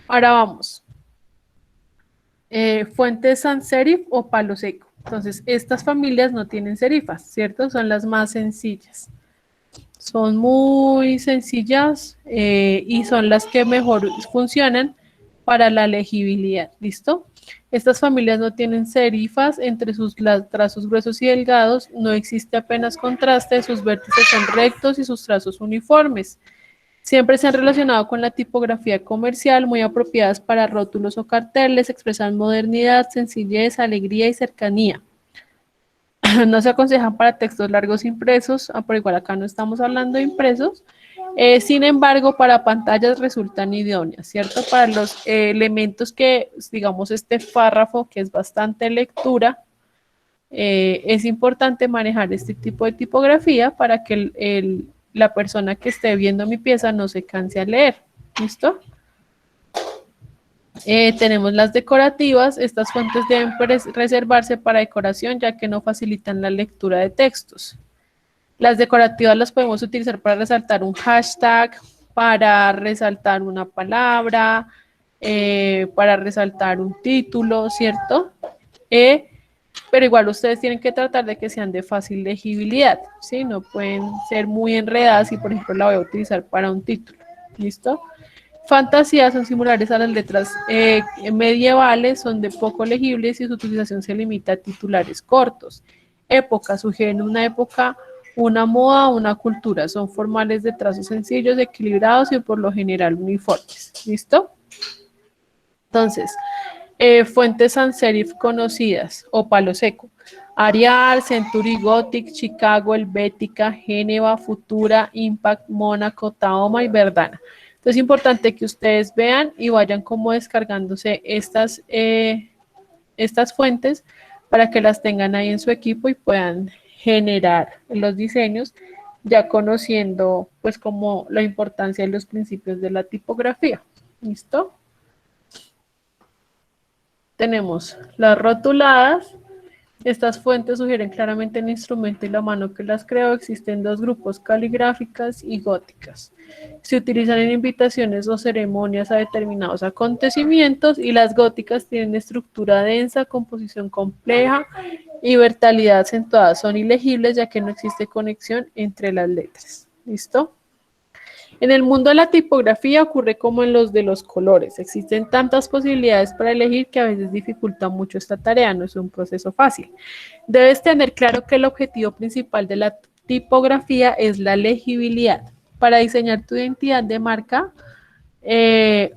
Ahora vamos. Fuentes sans serif o palo seco. Entonces, estas familias no tienen serifas, ¿cierto? Son las más sencillas. Son muy sencillas y son las que mejor funcionan para la legibilidad, ¿listo? Estas familias no tienen serifas entre sus trazos gruesos y delgados, no existe apenas contraste, sus vértices son rectos y sus trazos uniformes. Siempre se han relacionado con la tipografía comercial, muy apropiadas para rótulos o carteles, expresan modernidad, sencillez, alegría y cercanía. No se aconsejan para textos largos impresos, pero igual acá no estamos hablando de impresos. Sin embargo, para pantallas resultan idóneas, ¿cierto? Para los elementos que, digamos, este párrafo, que es bastante lectura, es importante manejar este tipo de tipografía para que la persona que esté viendo mi pieza no se canse al leer, ¿listo? Tenemos las decorativas. Estas fuentes deben reservarse para decoración ya que no facilitan la lectura de textos. Las decorativas las podemos utilizar para resaltar un hashtag, para resaltar una palabra, para resaltar un título, ¿cierto? Pero igual ustedes tienen que tratar de que sean de fácil legibilidad, ¿sí? No pueden ser muy enredadas y, por ejemplo, la voy a utilizar para un título, ¿listo? Fantasías son similares a las letras medievales, son de poco legibles y su utilización se limita a titulares cortos. Época, sugieren una época, una moda, una cultura. Son formales de trazos sencillos, equilibrados y por lo general uniformes. ¿Listo? Entonces, fuentes sans serif conocidas o palo seco. Arial, Century Gothic, Chicago, Helvética, Génova, Futura, Impact, Mónaco, Tahoma y Verdana. Entonces es importante que ustedes vean y vayan como descargándose estas fuentes para que las tengan ahí en su equipo y puedan generar los diseños ya conociendo pues como la importancia de los principios de la tipografía. ¿Listo? Tenemos las rotuladas. Estas fuentes sugieren claramente el instrumento y la mano que las creó. Existen dos grupos, caligráficas y góticas. Se utilizan en invitaciones o ceremonias a determinados acontecimientos y las góticas tienen estructura densa, composición compleja y verticalidad acentuada. Son ilegibles ya que no existe conexión entre las letras. ¿Listo? En el mundo de la tipografía ocurre como en los de los colores. Existen tantas posibilidades para elegir que a veces dificulta mucho esta tarea, no es un proceso fácil. Debes tener claro que el objetivo principal de la tipografía es la legibilidad. Para diseñar tu identidad de marca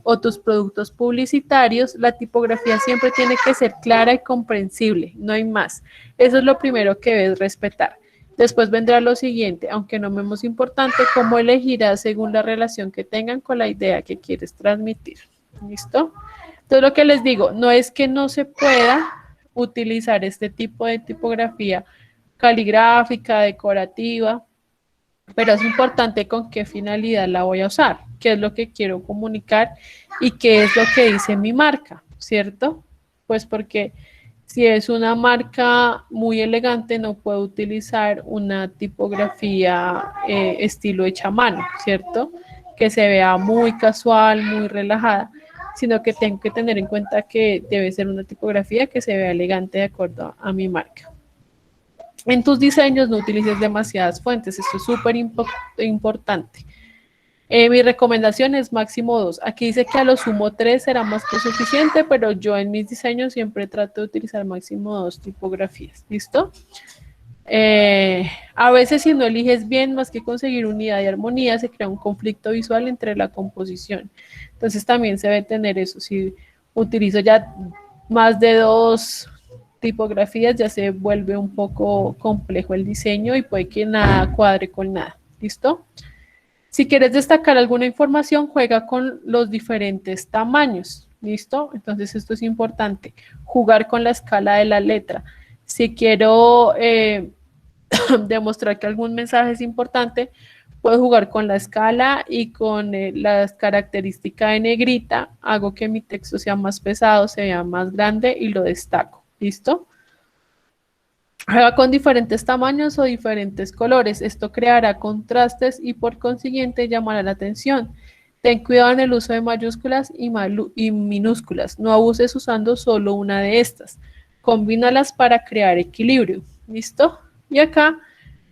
o tus productos publicitarios, la tipografía siempre tiene que ser clara y comprensible, no hay más. Eso es lo primero que debes respetar. Después vendrá lo siguiente, aunque no menos importante, cómo elegirás según la relación que tengan con la idea que quieres transmitir. ¿Listo? Entonces lo que les digo, no es que no se pueda utilizar este tipo de tipografía caligráfica, decorativa, pero es importante con qué finalidad la voy a usar, qué es lo que quiero comunicar y qué es lo que dice mi marca, ¿cierto? Pues porque si es una marca muy elegante, no puedo utilizar una tipografía estilo hecha a mano, ¿cierto? Que se vea muy casual, muy relajada. sino que tengo que tener en cuenta que debe ser una tipografía que se vea elegante de acuerdo a mi marca. En tus diseños no utilices demasiadas fuentes, esto es súper importante. Mi recomendación es máximo 2. Aquí dice que a lo sumo 3 será más que suficiente, pero yo en mis diseños siempre trato de utilizar máximo 2 tipografías. ¿Listo? A veces si no eliges bien, más que conseguir unidad y armonía, se crea un conflicto visual entre la composición. Entonces también se debe tener eso. Si utilizo ya más de 2 tipografías, ya se vuelve un poco complejo el diseño y puede que nada cuadre con nada. ¿Listo? Si quieres destacar alguna información, juega con los diferentes tamaños. ¿Listo? Entonces esto es importante. Jugar con la escala de la letra. Si quiero demostrar que algún mensaje es importante, puedo jugar con la escala y con las características de negrita. Hago que mi texto sea más pesado, se vea más grande y lo destaco. ¿Listo? Juega con diferentes tamaños o diferentes colores. Esto creará contrastes y por consiguiente llamará la atención. Ten cuidado en el uso de mayúsculas y minúsculas. No abuses usando solo una de estas. Combínalas para crear equilibrio. ¿Listo? Y acá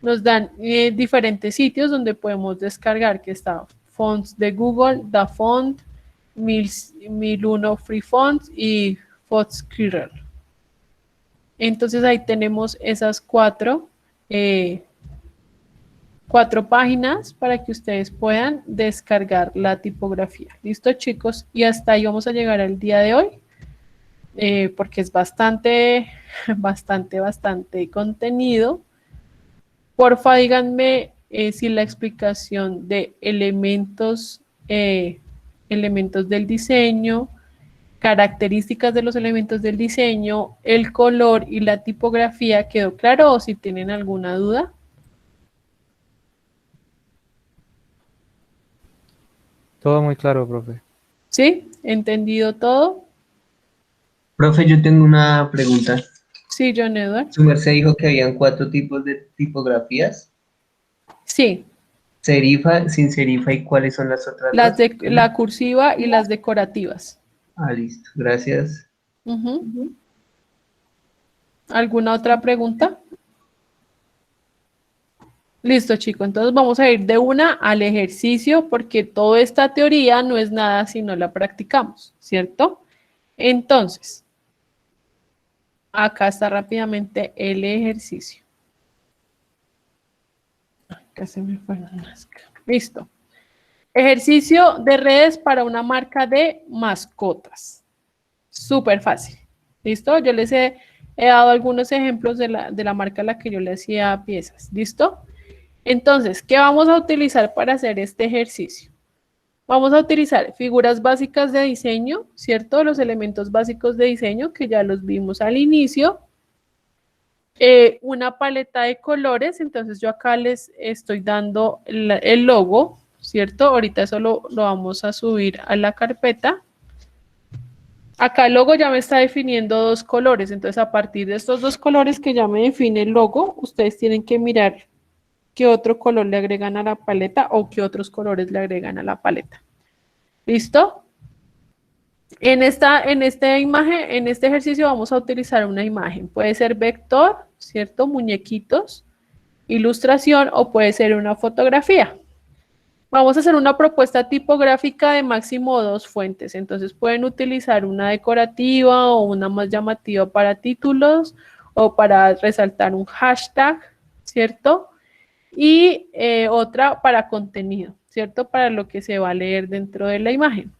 nos dan diferentes sitios donde podemos descargar, que está fonts de Google, DaFont, 1001 Free Fonts y Fontsquirrel. Entonces ahí tenemos esas cuatro páginas para que ustedes puedan descargar la tipografía. ¿Listo, chicos? Y hasta ahí vamos a llegar al día de hoy, porque es bastante contenido. Porfa, díganme si la explicación de elementos del diseño, características de los elementos del diseño, el color y la tipografía quedó claro o si tienen alguna duda. Todo muy claro, profe. ¿Sí? ¿Entendido todo? Profe, yo tengo una pregunta. Sí, John Edward. Su merced dijo que habían 4 tipos de tipografías. Sí. Serifa, sin serifa, ¿y cuáles son las otras? Las de la cursiva y las decorativas. Ah, listo, gracias. ¿Alguna otra pregunta? Listo, chicos. Entonces vamos a ir de una al ejercicio porque toda esta teoría no es nada si no la practicamos, ¿cierto? Entonces, acá está rápidamente el ejercicio. Acá se me fue la máscara. Listo. Ejercicio de redes para una marca de mascotas. Súper fácil. ¿Listo? Yo les he dado algunos ejemplos de la marca a la que yo le hacía piezas. ¿Listo? Entonces, ¿qué vamos a utilizar para hacer este ejercicio? Vamos a utilizar figuras básicas de diseño, ¿cierto? Los elementos básicos de diseño que ya los vimos al inicio. Una paleta de colores, entonces yo acá les estoy dando el logo, ¿cierto? Ahorita eso lo vamos a subir a la carpeta. Acá el logo ya me está definiendo 2 colores, entonces a partir de estos 2 colores que ya me define el logo, ustedes tienen que mirar qué otro color le agregan a la paleta o qué otros colores le agregan a la paleta. ¿Listo? En esta imagen, en este ejercicio vamos a utilizar una imagen. Puede ser vector, ¿cierto? Muñequitos, ilustración o puede ser una fotografía. Vamos a hacer una propuesta tipográfica de máximo 2 fuentes. Entonces pueden utilizar una decorativa o una más llamativa para títulos o para resaltar un hashtag, ¿cierto? Y otra para contenido, ¿cierto? Para lo que se va a leer dentro de la imagen.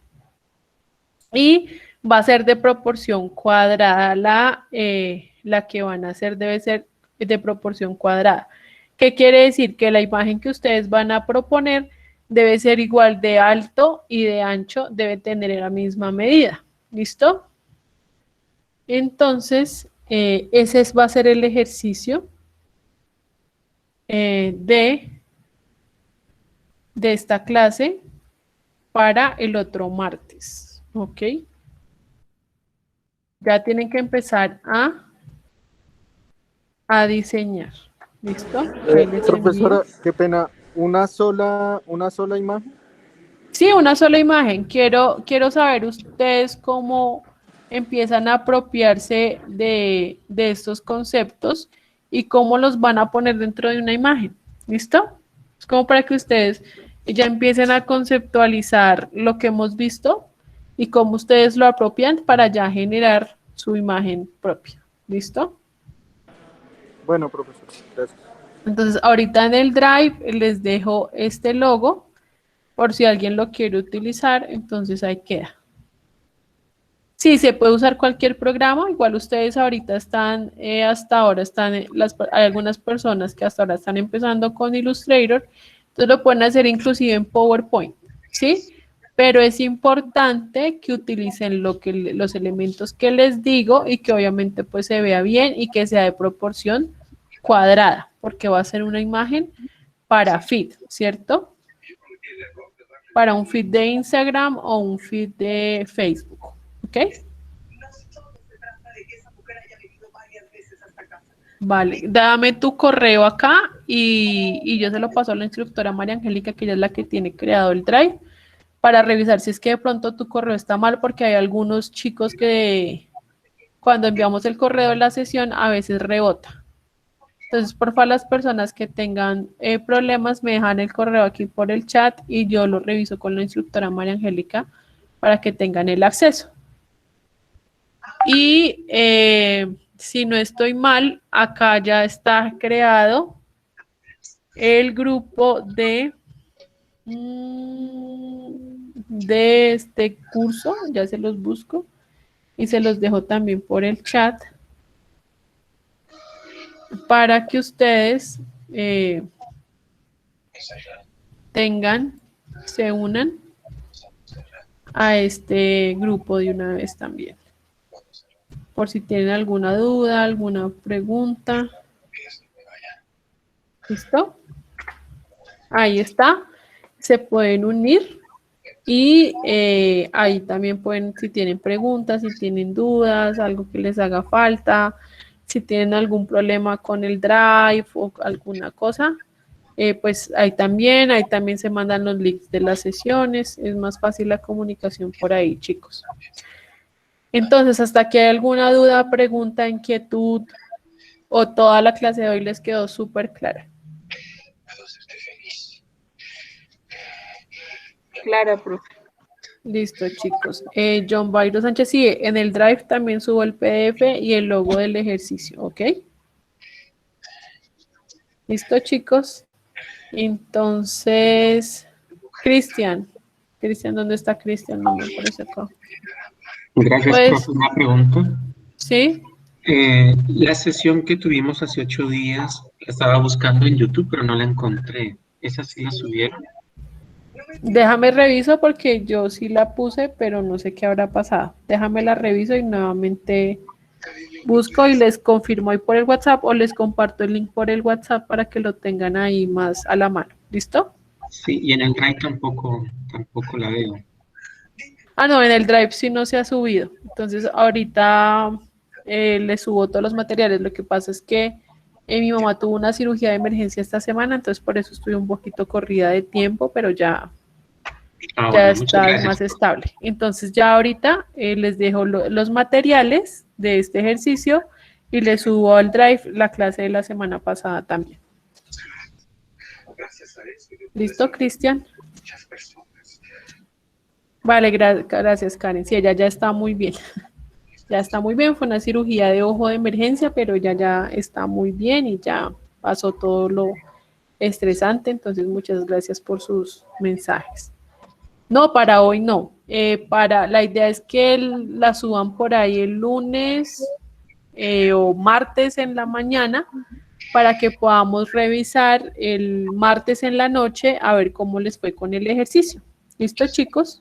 Y va a ser de proporción cuadrada, la que van a hacer debe ser de proporción cuadrada. ¿Qué quiere decir? Que la imagen que ustedes van a proponer debe ser igual de alto y de ancho, debe tener la misma medida. ¿Listo? Entonces, ese va a ser el ejercicio de esta clase para el otro martes. ¿Ok? Ya tienen que empezar a diseñar. ¿Listo? Profesora, qué pena. ¿Una sola imagen? Sí, una sola imagen. Quiero saber ustedes cómo empiezan a apropiarse de estos conceptos y cómo los van a poner dentro de una imagen. ¿Listo? Es como para que ustedes ya empiecen a conceptualizar lo que hemos visto y cómo ustedes lo apropian para ya generar su imagen propia. ¿Listo? Bueno, profesor, gracias. Entonces, ahorita en el Drive les dejo este logo por si alguien lo quiere utilizar, entonces ahí queda. Sí, se puede usar cualquier programa, igual ustedes ahorita están, hasta ahora están, hay algunas personas que hasta ahora están empezando con Illustrator, entonces lo pueden hacer inclusive en PowerPoint, ¿sí? Pero es importante que utilicen los elementos que les digo y que obviamente pues se vea bien y que sea de proporción cuadrada, porque va a ser una imagen para feed, ¿cierto? Para un feed de Instagram o un feed de Facebook, ¿ok? Vale, dame tu correo acá y yo se lo paso a la instructora María Angélica, que ella es la que tiene creado el Drive, para revisar si es que de pronto tu correo está mal, porque hay algunos chicos que cuando enviamos el correo de la sesión a veces rebota. Entonces, por favor, las personas que tengan problemas me dejan el correo aquí por el chat y yo lo reviso con la instructora María Angélica para que tengan el acceso. Y si no estoy mal, acá ya está creado el grupo de este curso, ya se los busco y se los dejo también por el chat para que ustedes se unan a este grupo de una vez también. Por si tienen alguna duda, alguna pregunta. ¿Listo? Ahí está. Se pueden unir. Y ahí también pueden, si tienen preguntas, si tienen dudas, algo que les haga falta, si tienen algún problema con el Drive o alguna cosa, pues ahí también se mandan los links de las sesiones. Es más fácil la comunicación por ahí, chicos. Entonces, hasta aquí hay alguna duda, pregunta, inquietud, o toda la clase de hoy les quedó súper clara. Clara, profe. Listo, chicos. John Byron Sánchez, sí, en el Drive también subo el PDF y el logo del ejercicio, ¿ok? Listo, chicos. Entonces, Cristian, ¿dónde está Cristian? No me aparece acá. Gracias, Pues, profe. Una pregunta. ¿sí? La sesión que tuvimos hace 8 días, la estaba buscando en YouTube, pero no la encontré. ¿Esa sí la subieron? Déjame reviso porque yo sí la puse, pero no sé qué habrá pasado. Déjame la reviso y nuevamente busco y les confirmo ahí por el WhatsApp o les comparto el link por el WhatsApp para que lo tengan ahí más a la mano. ¿Listo? Sí, y en el Drive tampoco la veo. Ah, no, en el Drive sí no se ha subido. Entonces ahorita les subo todos los materiales. Lo que pasa es que mi mamá tuvo una cirugía de emergencia esta semana, entonces por eso estoy un poquito corrida de tiempo, pero ya Bueno, está más estable. Entonces ya ahorita les dejo los materiales de este ejercicio y les subo al Drive la clase de la semana pasada también. ¿Listo, Cristian? Vale, gracias, Karen. Sí, ella ya está muy bien. Ya está muy bien, fue una cirugía de ojo de emergencia, pero ella ya está muy bien y ya pasó todo lo estresante. Entonces, muchas gracias por sus mensajes. No, para hoy no. La idea es que la suban por ahí el lunes o martes en la mañana para que podamos revisar el martes en la noche a ver cómo les fue con el ejercicio. ¿Listo, chicos?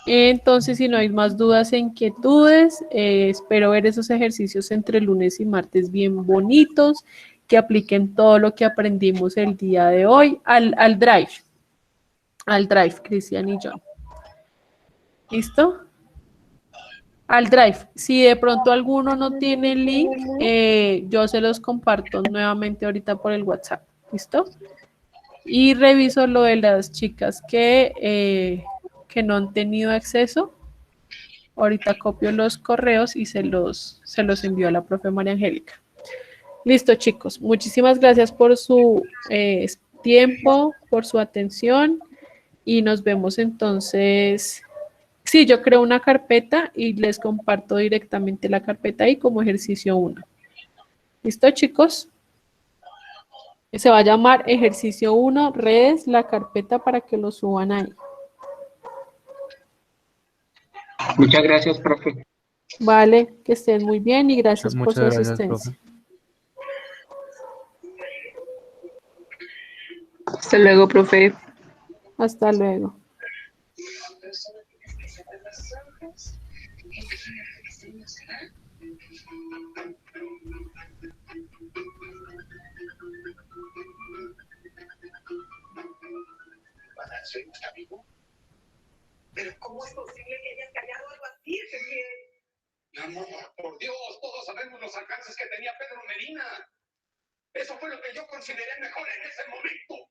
Entonces, si no hay más dudas e inquietudes, espero ver esos ejercicios entre lunes y martes bien bonitos, que apliquen todo lo que aprendimos el día de hoy al Drive. Al Drive, Cristian y John. ¿Listo? Al Drive. Si de pronto alguno no tiene el link, yo se los comparto nuevamente ahorita por el WhatsApp. ¿Listo? Y reviso lo de las chicas que no han tenido acceso. Ahorita copio los correos y se los envío a la profe María Angélica. Listo, chicos. Muchísimas gracias por su tiempo, por su atención y nos vemos entonces. Sí, yo creo una carpeta y les comparto directamente la carpeta ahí como ejercicio 1. ¿Listo, chicos? Se va a llamar ejercicio 1, redes, la carpeta para que lo suban ahí. Muchas gracias, profe. Vale, que estén muy bien y gracias por su Muchas gracias, asistencia. profe. Hasta luego, profe. Hasta luego. Pero ¿cómo es posible que hayas callado algo así, Ezequiel? No, por Dios, todos sabemos los alcances que tenía Pedro Medina. Eso fue lo que yo consideré mejor en ese momento.